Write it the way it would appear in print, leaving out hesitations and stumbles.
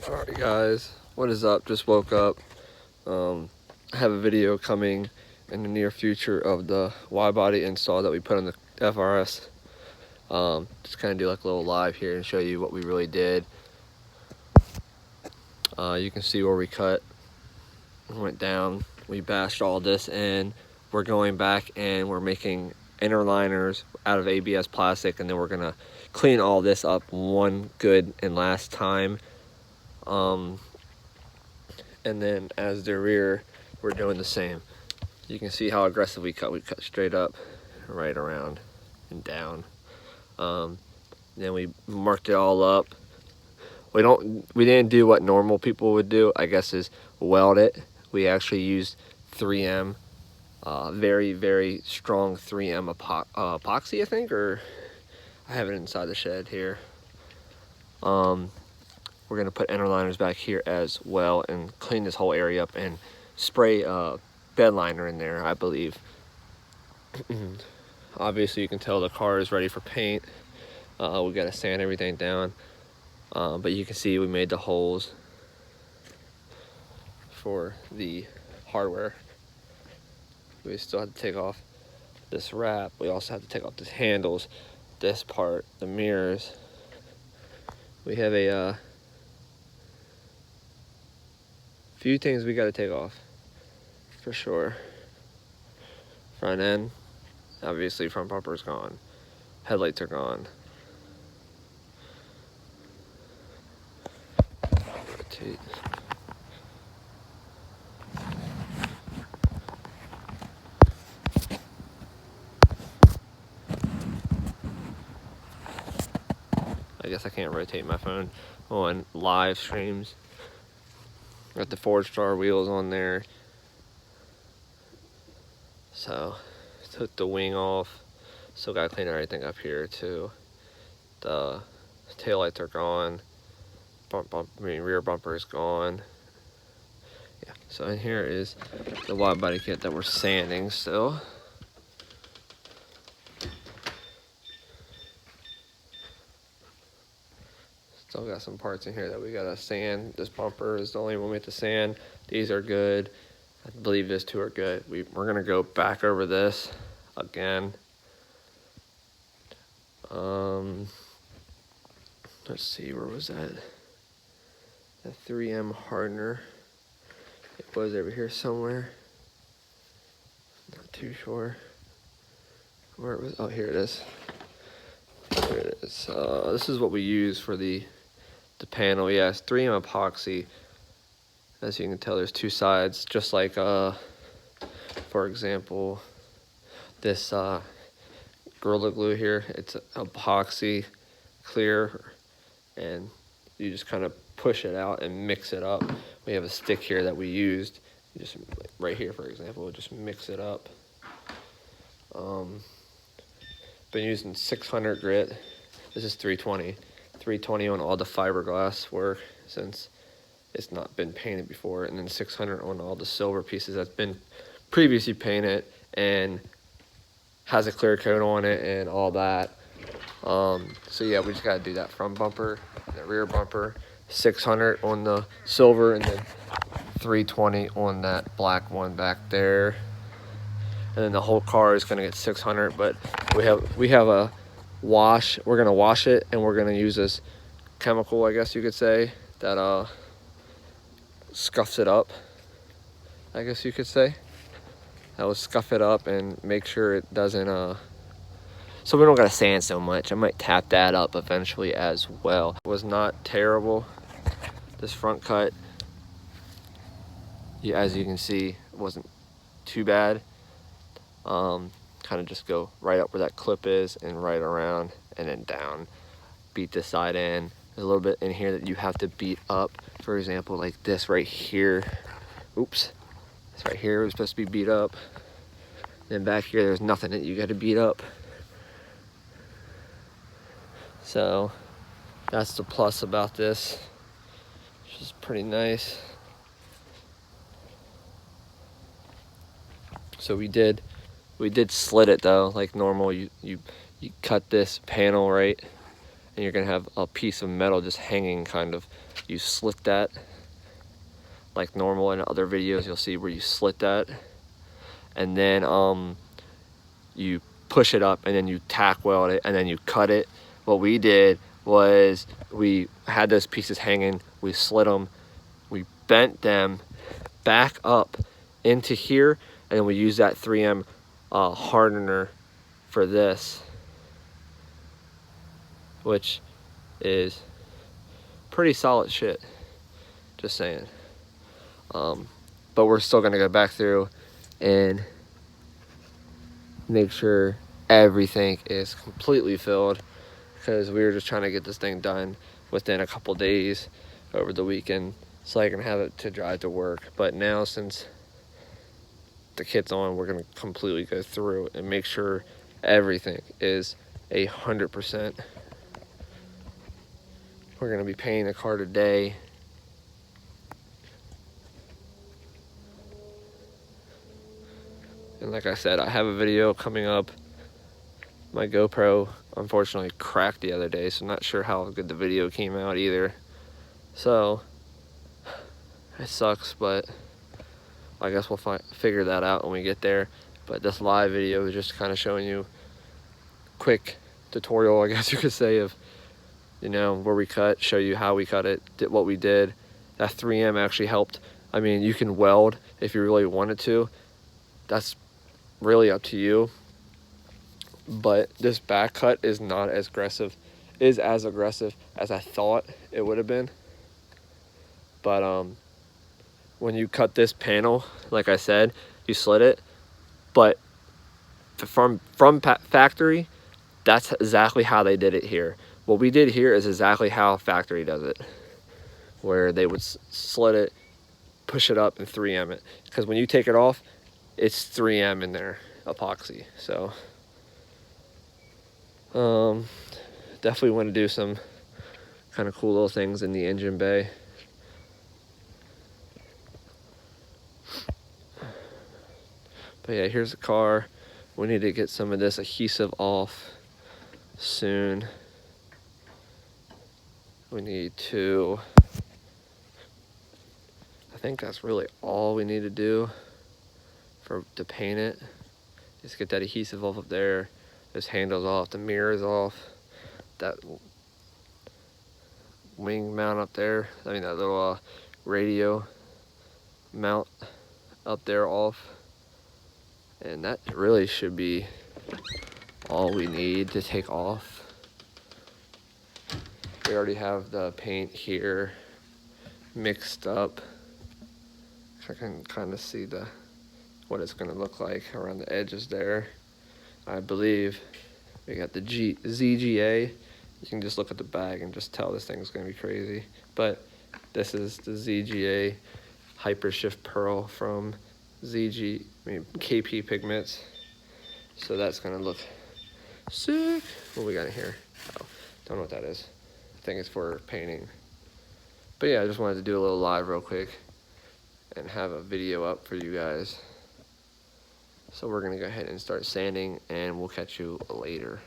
Alright guys, what is up? Just woke up. I have a video coming in the near future of the Widebody install that we put on the FRS. Just kind of do like a little live here and show you what we really did. You can see where we cut, went down, we bashed all this in. We're going back and we're making inner liners out of ABS plastic, and then we're gonna clean all this up one good and last time. And then as the rear, we're doing the same. You can see how aggressive we cut. We cut straight up, right around and down. Then we marked it all up. We didn't do what normal people would do, I guess, is weld it. We actually used 3M, very, very strong 3M epoxy, I think, or I have it inside the shed here. We're gonna put inner liners back here as well and clean this whole area up and spray bed liner in there, I believe. Obviously you can tell the car is ready for paint. We gotta sand everything down, but you can see we made the holes for the hardware. We still have to take off this wrap. We also have to take off the handles, this part, the mirrors. We have a few things we got to take off for sure. Front end, obviously front bumper's gone. Headlights are gone. Rotate. I guess I can't rotate my phone on live streams. Got the Ford Star wheels on there. So, took the wing off. Still gotta clean everything up here too. The taillights are gone. Rear bumper is gone. Yeah, so in here is the Widebody kit that we're sanding still. Still got some parts in here that we gotta sand. This bumper is the only one we have to sand. These are good. I believe these two are good. We're gonna go back over this again. Let's see, where was that? The 3M hardener. It was over here somewhere. Not too sure where it was. Oh, here it is. Here it is. This is what we use for the panel. Yeah, it's 3M epoxy. As you can tell, there's two sides, just like for example, this Gorilla Glue here. It's epoxy clear, and you just kind of push it out and mix it up. We have a stick here that we used. Just like right here, for example, we'll just mix it up. Been using 600 grit. This is 320. 320 on all the fiberglass work since it's not been painted before, and then 600 on all the silver pieces that's been previously painted and has a clear coat on it and all that. So yeah, we just gotta do that front bumper, the rear bumper, 600 on the silver, and then 320 on that black one back there. And then the whole car is gonna get 600, but we have a wash. We're gonna wash it, and we're gonna use this chemical, I guess you could say, that scuffs it up, I guess you could say. That will scuff it up and make sure it doesn't so we don't gotta sand so much. I might tap that up eventually as well. It was not terrible. This front cut, yeah, as you can see, it wasn't too bad. Kind of just go right up where that clip is and right around and then down. Beat this side in. There's a little bit in here that you have to beat up. For example, like this right here. Oops. This right here was supposed to be beat up. Then back here, there's nothing that you got to beat up. So that's the plus about this, which is pretty nice. So we did slit it though, like normal. You cut this panel right and you're gonna have a piece of metal just hanging kind of. You slit that like normal. In other videos you'll see where you slit that, and then you push it up, and then you tack weld it, and then you cut it. What we did was we had those pieces hanging, we slit them, we bent them back up into here, and then we use that 3M hardener for this, which is pretty solid shit, just saying. But we're still gonna go back through and make sure everything is completely filled, because we were just trying to get this thing done within a couple days over the weekend so I can have it to drive to work. But now, since the kit's on, we're gonna completely go through and make sure everything is 100%. We're gonna be painting the car today. And like I said, I have a video coming up. My GoPro unfortunately cracked the other day, so I'm not sure how good the video came out either. So it sucks, but I guess we'll figure that out when we get there. But this live video is just kind of showing you quick tutorial, I guess you could say, of, you know, where we cut, show you how we cut it, did what we did. That 3M actually helped. I mean, you can weld if you really wanted to. That's really up to you. But this back cut is not as aggressive, as I thought it would have been. But when you cut this panel, like I said, you slit it. But from factory, that's exactly how they did it here. What we did here is exactly how factory does it, where they would slit it, push it up, and 3M it. Because when you take it off, it's 3M in there, epoxy. So definitely want to do some kind of cool little things in the engine bay. But yeah, here's the car. We need to get some of this adhesive off soon. We need to, I think that's really all we need to do to paint it. Just get that adhesive off up there, those handles off, the mirrors off, that wing mount up there, I mean that little radio mount up there off. And that really should be all we need to take off. We already have the paint here mixed up. I can kind of see what it's going to look like around the edges there. I believe we got the ZGA. You can just look at the bag and just tell this thing's going to be crazy. But this is the ZGA Hypershift Pearl from KP Pigments. So that's going to look sick. What we got in here? Oh, don't know what that is. I think it's for painting. But yeah, I just wanted to do a little live real quick and have a video up for you guys. So we're gonna go ahead and start sanding, and we'll catch you later.